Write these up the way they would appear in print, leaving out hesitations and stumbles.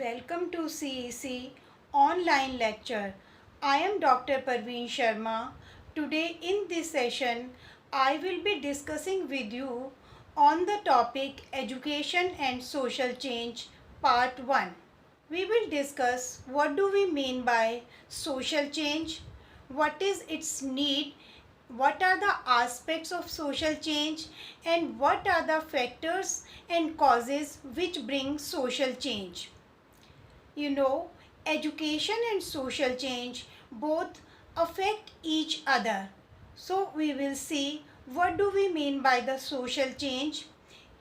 Welcome to CEC online lecture. I am Dr. Parveen Sharma. Today in this session, I will be discussing with you on the topic Education and Social Change Part 1. We will discuss what do we mean by social change, what is its need, what are the aspects of social change, and what are the factors and causes which bring social change. You know, education and social change both affect each other. So we will see what do we mean by the social change.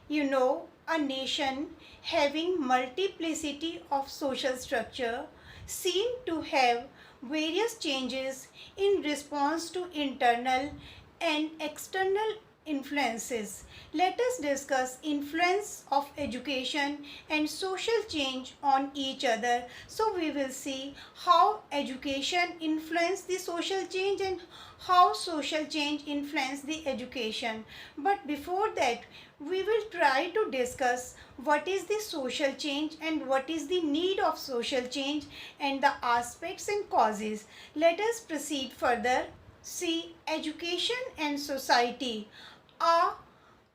You know, a nation having multiplicity of social structure seem to have various changes in response to internal and external influences. Let us discuss influence of education and social change on each other. So we will see how education influence the social change and how social change influence the education. But before that, we will try to discuss what is the social change and what is the need of social change and the aspects and causes. Let us proceed further. See, education and society are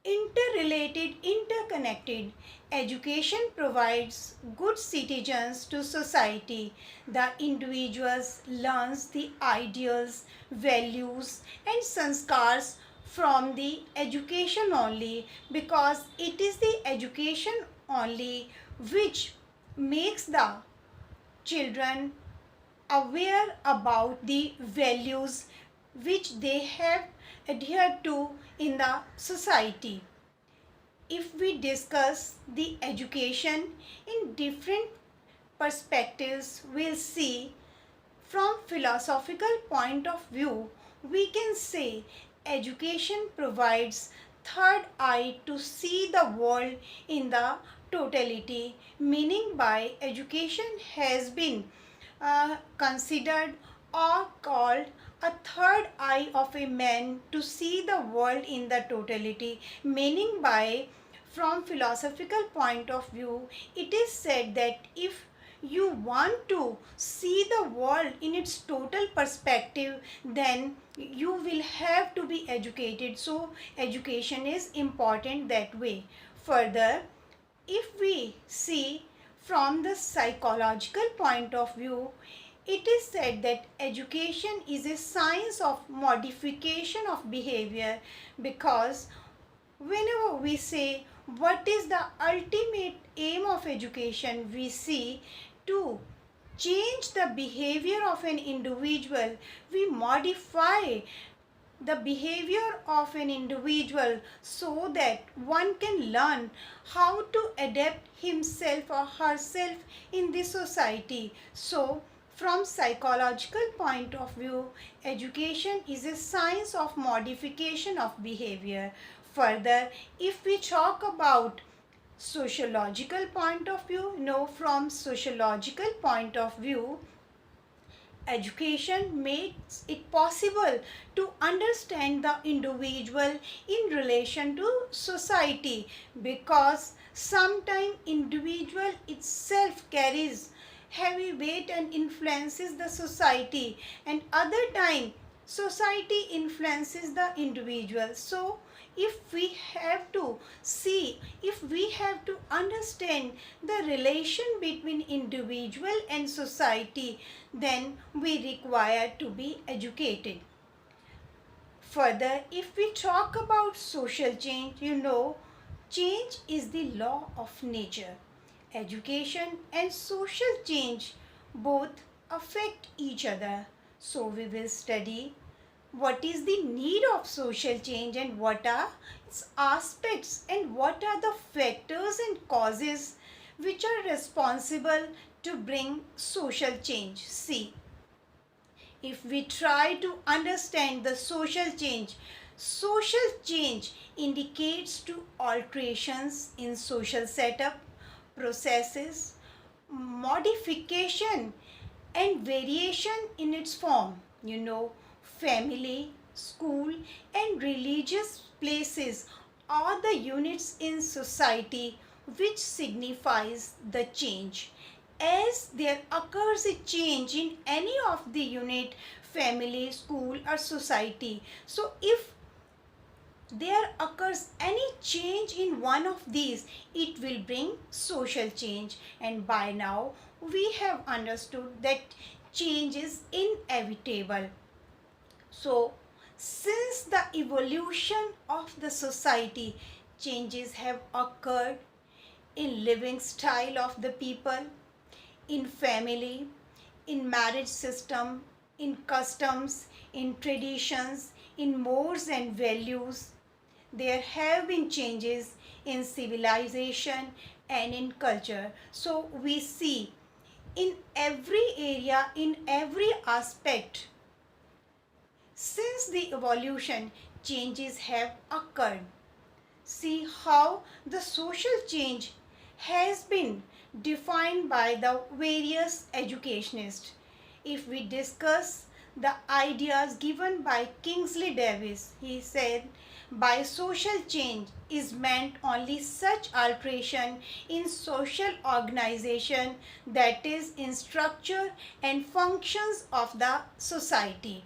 interrelated, interconnected. Education provides good citizens to society. The individuals learns the ideals, values and sanskars from the education only, because it is the education only which makes the children aware about the values which they have adhered to in the society. If we discuss the education in different perspectives, we'll see from philosophical point of view, we can say education provides third eye to see the world in the totality, meaning by education has been considered or called a third eye of a man to see the world in the totality, meaning by from philosophical point of view, it is said that if you want to see the world in its total perspective, then you will have to be educated. So education is important that way. Further, if we see from the psychological point of view, it is said that education is a science of modification of behavior, because whenever we say what is the ultimate aim of education, we see to change the behavior of an individual. We modify the behavior of an individual so that one can learn how to adapt himself or herself in the society. So from psychological point of view, education is a science of modification of behavior. Further, if we talk about sociological point of view, from sociological point of view, education makes it possible to understand the individual in relation to society, because sometimes individual itself carries heavy weight and influences the society, and other time society influences the individual. So if we have to see, if we have to understand the relation between individual and society, then we require to be educated. Further, if we talk about social change, change is the law of nature. Education and social change both affect each other. So we will study what is the need of social change and what are its aspects and what are the factors and causes which are responsible to bring social change. See, if we try to understand the social change indicates to alterations in social setup, processes, modification and variation in its form. Family, school and religious places are the units in society which signifies the change. as there occurs a change in any of the unit, family, school or society. So if there occurs any change in one of these, it will bring social change. And by now we have understood that change is inevitable. So since the evolution of the society, changes have occurred in living style of the people, in family, in marriage system, in customs, in traditions, in mores and values. There have been changes in civilization and in culture. So we see in every area, in every aspect, since the evolution, changes have occurred. See how the social change has been defined by the various educationists. If we discuss the ideas given by Kingsley Davis, he said, by social change is meant only such alteration in social organization, that is in structure and functions of the society.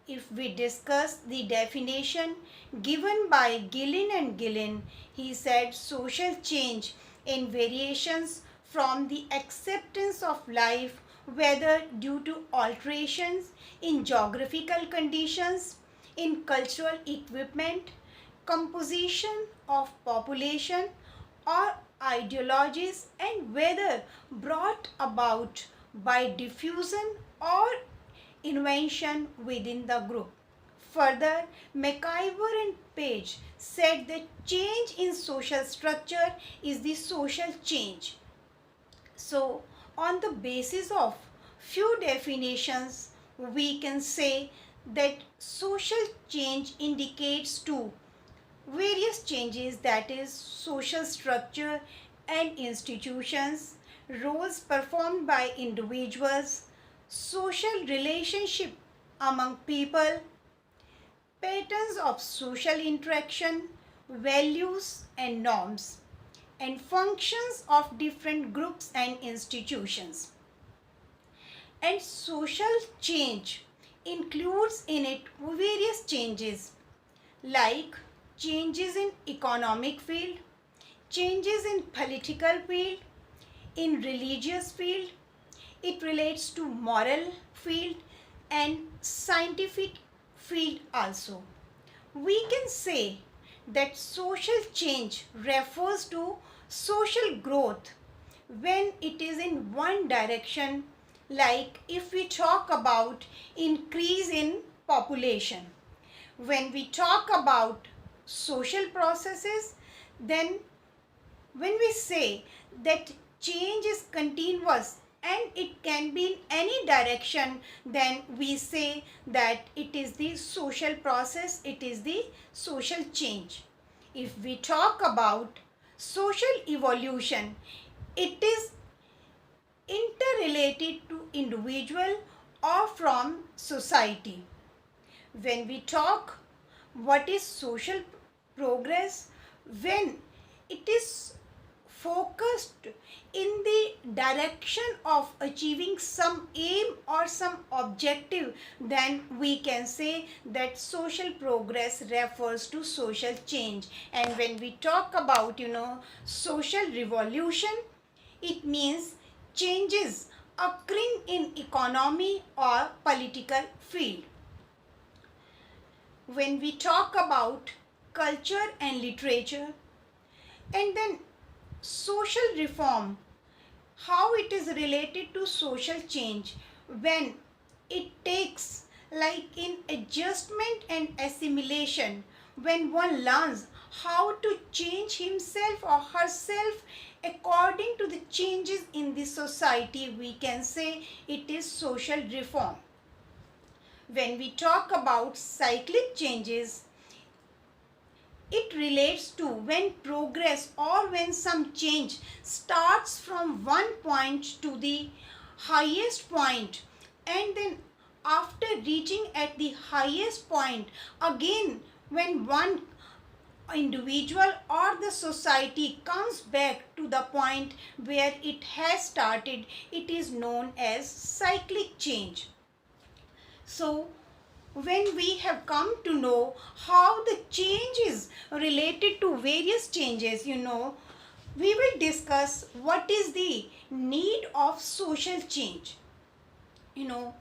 If we discuss the definition given by Gillen and Gillen, he said social change in variations from the acceptance of life, whether due to alterations in geographical conditions, in cultural equipment, composition of population or ideologies, and whether brought about by diffusion or invention within the group. Further, McIver and Page said that change in social structure is the social change. So, on the basis of few definitions, we can say that social change indicates two various changes, that is social structure and institutions, roles performed by individuals, social relationship among people, patterns of social interaction, values and norms, and functions of different groups and institutions. And social change includes in it various changes like changes in economic field, changes in political field, in religious field. It relates to moral field and scientific field also. We can say that social change refers to social growth when it is in one direction, like if we talk about increase in population. When we talk about social processes, then when we say that change is continuous and it can be in any direction, then we say that it is the social process, it is the social change. If we talk about social evolution, it is interrelated to individual or from society. When we talk what is social progress, when it is focused in the direction of achieving some aim or some objective, then we can say that social progress refers to social change. And when we talk about social revolution, it means changes occurring in economy or political field. When we talk about culture and literature, and then social reform, how it is related to social change, when it takes like in adjustment and assimilation, when one learns how to change himself or herself according to the changes in the society, we can say it is social reform. When we talk about cyclic changes, it relates to when progress or when some change starts from one point to the highest point, and then after reaching at the highest point, again when one individual or the society comes back to the point where it has started, it is known as cyclic change. So, when we have come to know how the change is related to various changes, we will discuss what is the need of social change. You know,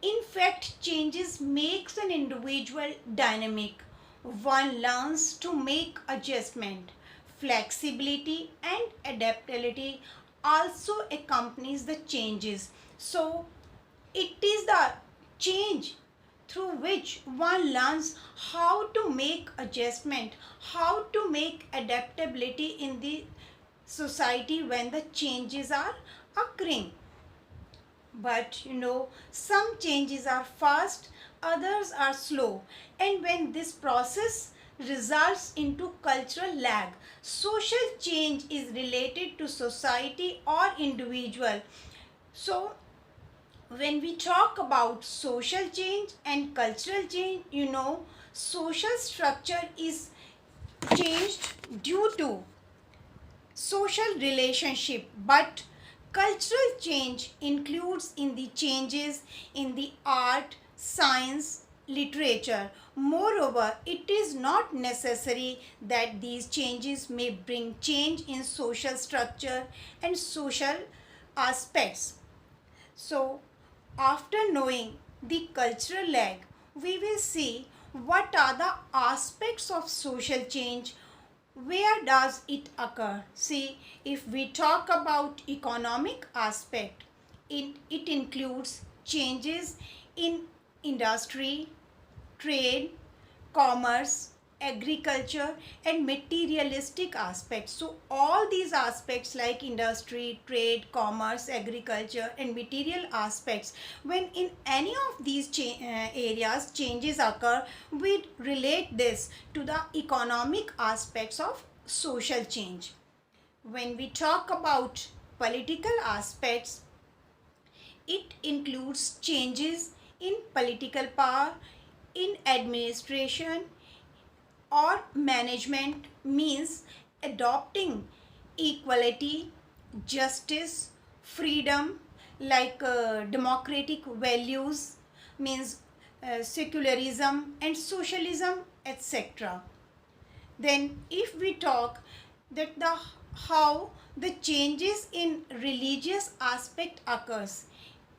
in fact, changes makes an individual dynamic. One learns to make adjustment. Flexibility and adaptability also accompanies the changes. So, it is the change through which one learns how to make adjustment, how to make adaptability in the society when the changes are occurring. But some changes are fast, others are slow, and when this process results into cultural lag, social change is related to society or individual. So when we talk about social change and cultural change, social structure is changed due to social relationship, but cultural change includes in the changes in the art, science, literature. Moreover, it is not necessary that these changes may bring change in social structure and social aspects. So, after knowing the cultural lag, we will see what are the aspects of social change. Where does it occur? See, if we talk about economic aspect, it includes changes in industry, trade, commerce, agriculture and materialistic aspects. So all these aspects like industry, trade, commerce, agriculture and material aspects, when in any of these areas changes occur, we relate this to the economic aspects of social change. When we talk about political aspects, it includes changes in political power, in administration or management, means adopting equality, justice, freedom, like democratic values, means secularism and socialism, etc. Then if we talk that the how the changes in religious aspect occurs,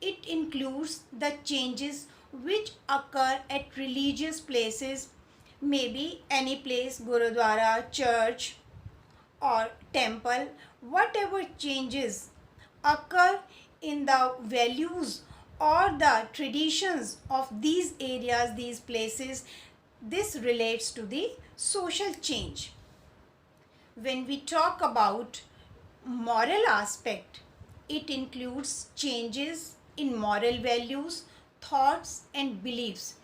it includes the changes which occur at religious places, maybe any place, gurudwara, church or temple. Whatever changes occur in the values or the traditions of these areas, these places, this relates to the social change. When we talk about moral aspect, it includes changes in moral values, thoughts and beliefs.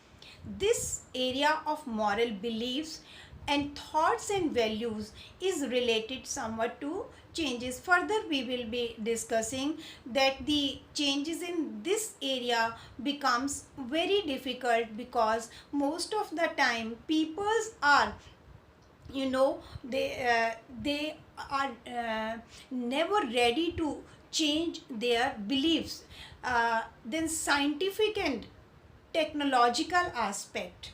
This area of moral beliefs and thoughts and values is related somewhat to changes. Further, we will be discussing that the changes in this area becomes very difficult because most of the time peoples are they are never ready to change their beliefs. Then scientific and technological aspect,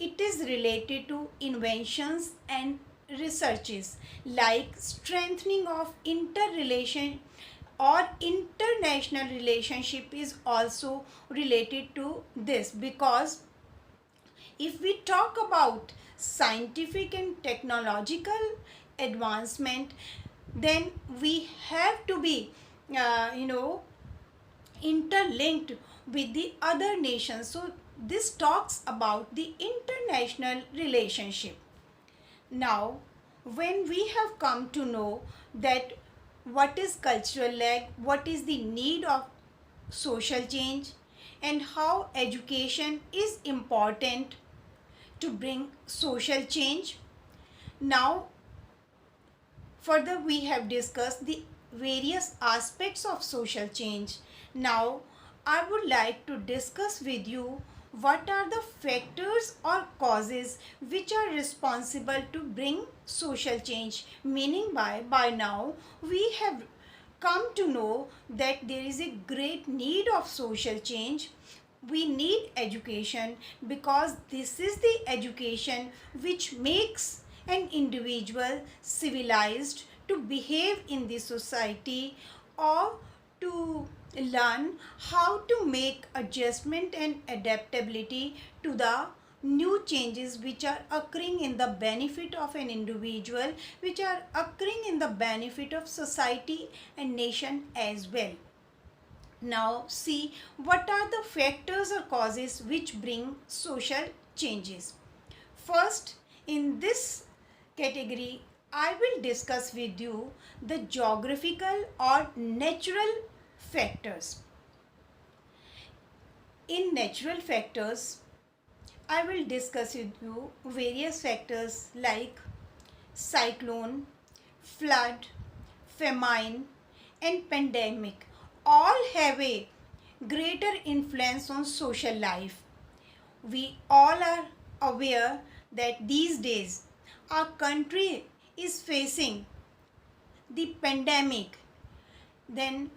it is related to inventions and researches like strengthening of interrelation or international relationship is also related to this, because if we talk about scientific and technological advancement, then we have to be interlinked with the other nations. So this talks about the international relationship. Now, when we have come to know that what is cultural lag, what is the need of social change and how education is important to bring social change. Now, further we have discussed the various aspects of social change. Now, I would like to discuss with you what are the factors or causes which are responsible to bring social change. Meaning by now we have come to know that there is a great need of social change. We need education because this is the education which makes an individual civilized to behave in the society, or to learn how to make adjustment and adaptability to the new changes which are occurring in the benefit of an individual, which are occurring in the benefit of society and nation as well. Now see what are the factors or causes which bring social changes. First, in this category, I will discuss with you the geographical or natural factors. In natural factors, I will discuss with you various factors like cyclone, flood, famine, and pandemic. All have a greater influence on social life. We all are aware that these days our country is facing the pandemic. Then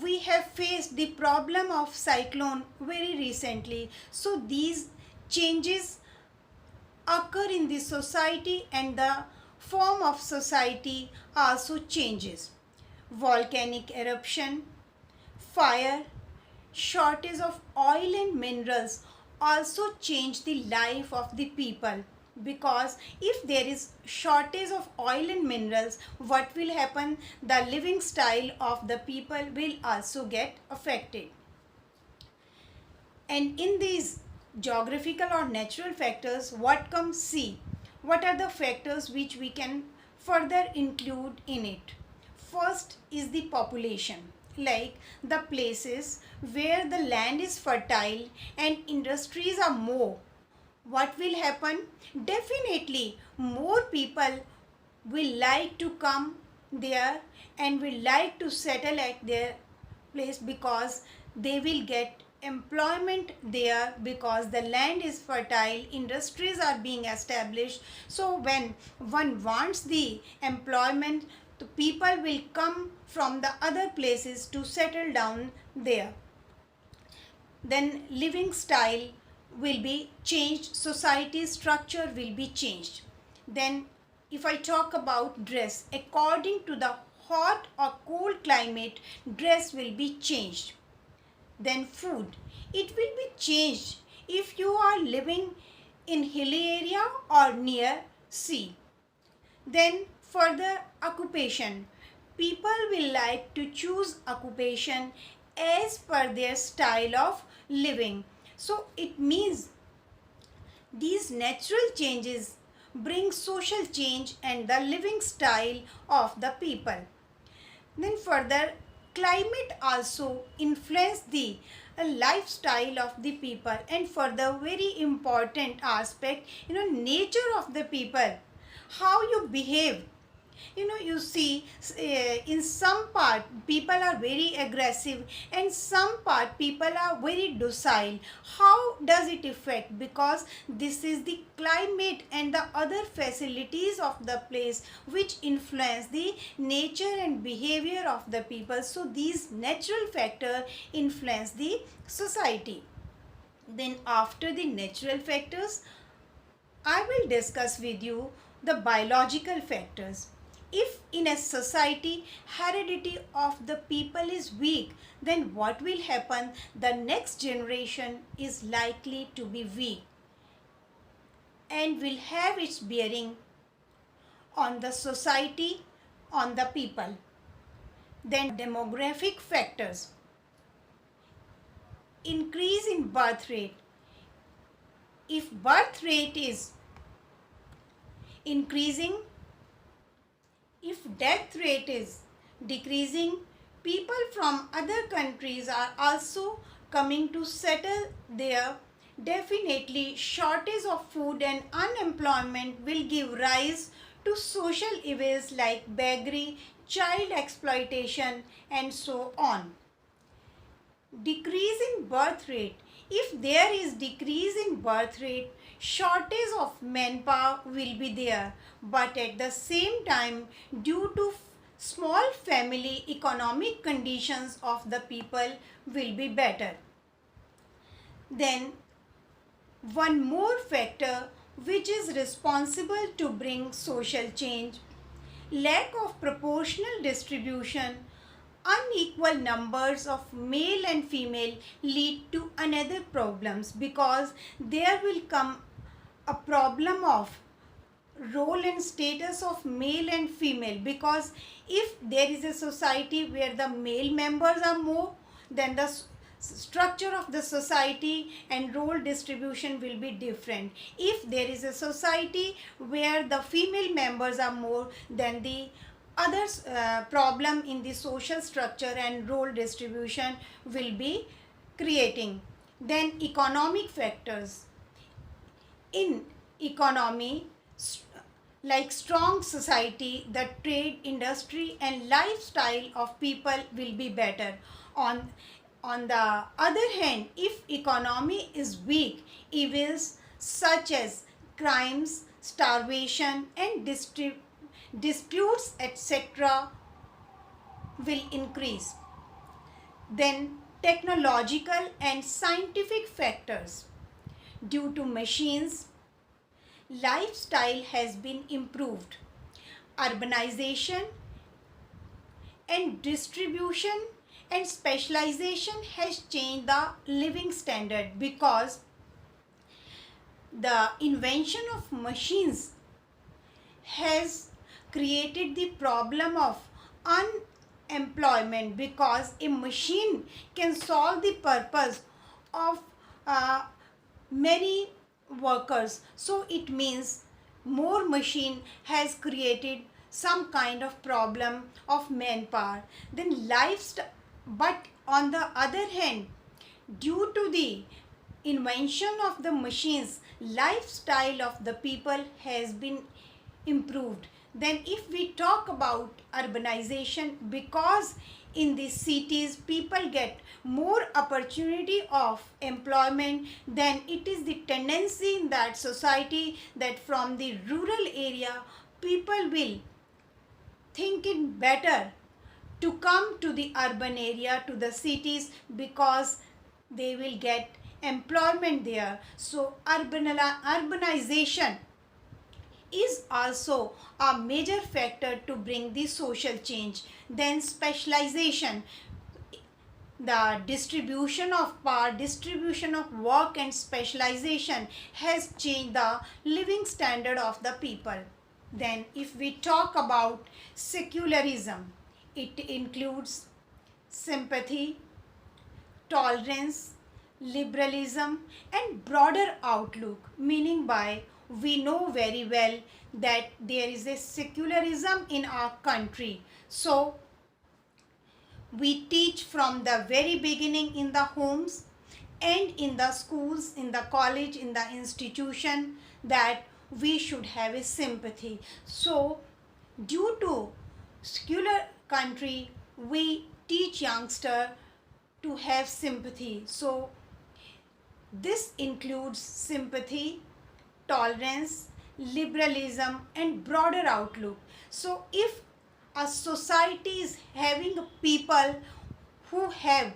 we have faced the problem of cyclone very recently. So these changes occur in the society and the form of society also changes. Volcanic eruption, fire, shortage of oil and minerals also change the life of the people, because if there is shortage of oil and minerals, what will happen? The living style of the people will also get affected. And in these geographical or natural factors, what comes? See what are the factors which we can further include in it. First is the population, like the places where the land is fertile and industries are more. What will happen? Definitely more people will like to come there and will like to settle at their place, because they will get employment there, because the land is fertile, industries are being established. So when one wants the employment, the people will come from the other places to settle down there. Then living style will be changed, society structure will be changed. Then if I talk about dress, according to the hot or cold climate, dress will be changed. Then food, it will be changed if you are living in hilly area or near sea. Then further occupation, people will like to choose occupation as per their style of living. So it means these natural changes bring social change and the living style of the people. Then further, climate also influence the lifestyle of the people. And further, very important aspect, nature of the people, how you behave. You see, in some part people are very aggressive and some part people are very docile. How does it affect? Because this is the climate and the other facilities of the place which influence the nature and behavior of the people. So these natural factors influence the society. Then after the natural factors, I will discuss with you the biological factors. If in a society heredity of the people is weak, then what will happen? The next generation is likely to be weak and will have its bearing on the society, on the people. Then demographic factors, increase in birth rate. If birth rate is increasing, if death rate is decreasing, people from other countries are also coming to settle there. Definitely shortage of food and unemployment will give rise to social evils like beggary, child exploitation, and so on. Decrease in birth rate, If there is decrease in birth rate, shortage of manpower will be there. But at the same time, due to small family, economic conditions of the people will be better. Then one more factor which is responsible to bring social change: lack of proportional distribution, unequal numbers of male and female lead to another problems, because there will come a problem of role and status of male and female. Because if there is a society where the male members are more, then the structure of the society and role distribution will be different. If there is a society where the female members are more, then the other problem in the social structure and role distribution will be creating. Then economic factors. In economy, like strong society, the trade, industry and lifestyle of people will be better. On the other hand, if economy is weak, evils such as crimes, starvation and disputes etc. will increase. Then technological and scientific factors. Due to machines, lifestyle has been improved. Urbanization and distribution and specialization has changed the living standard, because the invention of machines has created the problem of unemployment, because a machine can solve the purpose of many workers. So it means more machine has created some kind of problem of manpower. Then lifestyle. But on the other hand, due to the invention of the machines, lifestyle of the people has been improved. Then if we talk about urbanization, because in the cities people get more opportunity of employment, then it is the tendency in that society that from the rural area people will think it better to come to the urban area, to the cities, because they will get employment there. So urbanization is also a major factor to bring the social change. Then specialization, the distribution of power, distribution of work and specialization has changed the living standard of the people. Then if we talk about secularism, it includes sympathy, tolerance, liberalism and broader outlook, meaning by we know very well that there is a secularism in our country. So we teach from the very beginning in the homes and in the schools, in the college, in the institution, that we should have a sympathy. So due to secular country, we teach youngster to have sympathy. So this includes sympathy, tolerance, liberalism and broader outlook. So if a society is having people who have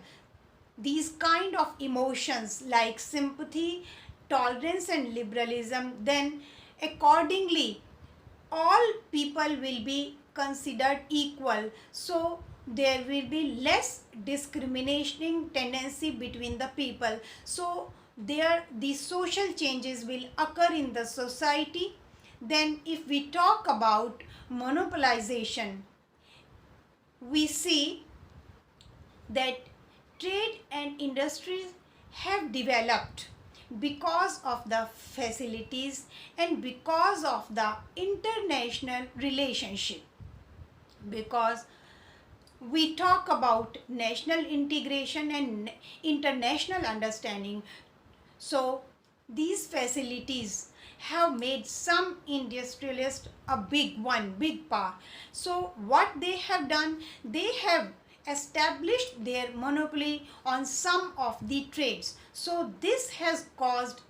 these kind of emotions like sympathy, tolerance and liberalism, then accordingly all people will be considered equal. So there will be less discriminating tendency between the people. So there the social changes will occur in the society. Then if we talk about monopolization, we see that trade and industries have developed because of the facilities and because of the international relationship. Because we talk about national integration and international understanding. So these facilities have made some industrialists a big power. So what they have done, they have established their monopoly on some of the trades. So this has caused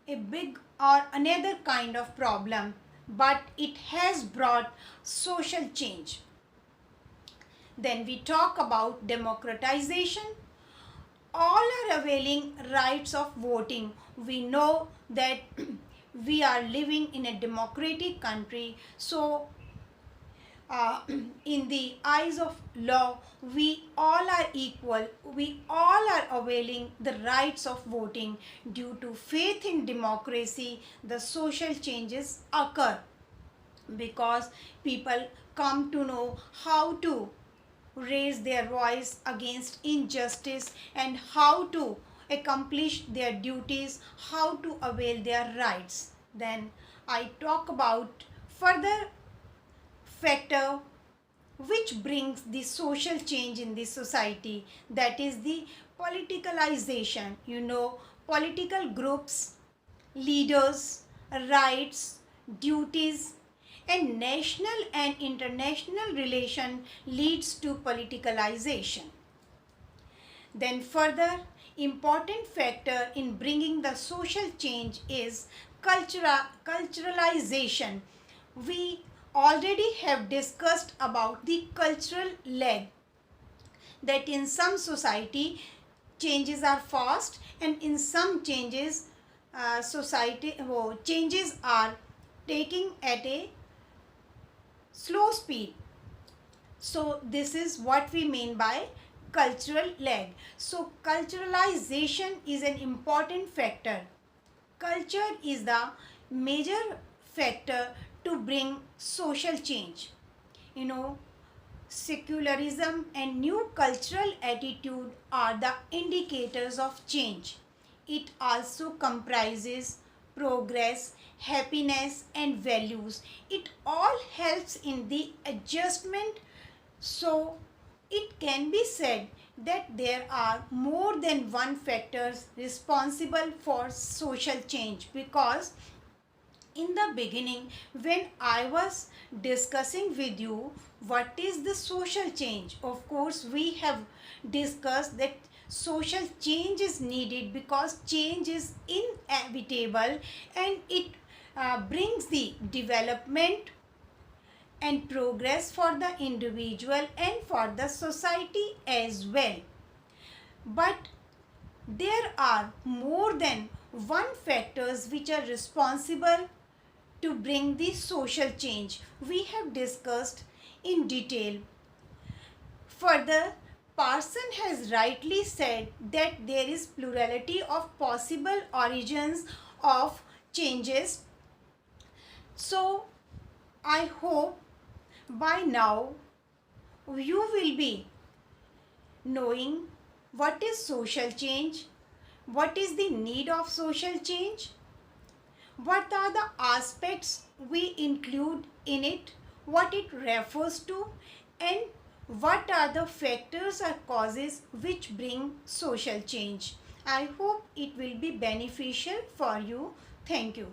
a big or another kind of problem, but it has brought social change. Then we talk about democratization. All are availing rights of voting. We know that we are living in a democratic country, so uh, in the eyes of law, we all are equal. We all are availing the rights of voting. Due to faith in democracy, the social changes occur because people come to know how to raise their voice against injustice and how to accomplish their duties, how to avail their rights. Then I talk about further factor which brings the social change in the society, that is the politicalization. Political groups, leaders, rights, duties, and national and international relation leads to politicalization. Then further important factor in bringing the social change is culturalization. We already have discussed about the cultural leg, that in some society changes are fast and in some changes changes are taking at a slow speed. So this is what we mean by cultural lag. So culturalization is an important factor. Culture is the major factor to bring social change. Secularism and new cultural attitude are the indicators of change. It also comprises progress, happiness, and values. It all helps in the adjustment. So it can be said that there are more than one factors responsible for social change, because in the beginning when I was discussing with you what is the social change, of course we have discussed that social change is needed because change is inevitable and it brings the development and progress for the individual and for the society as well. But there are more than one factors which are responsible to bring the social change. We have discussed in detail. Further, Parson has rightly said that there is plurality of possible origins of changes. So, I hope by now you will be knowing what is social change, what is the need of social change, what are the aspects we include in it, what it refers to, and what are the factors or causes which bring social change. I hope it will be beneficial for you. Thank you.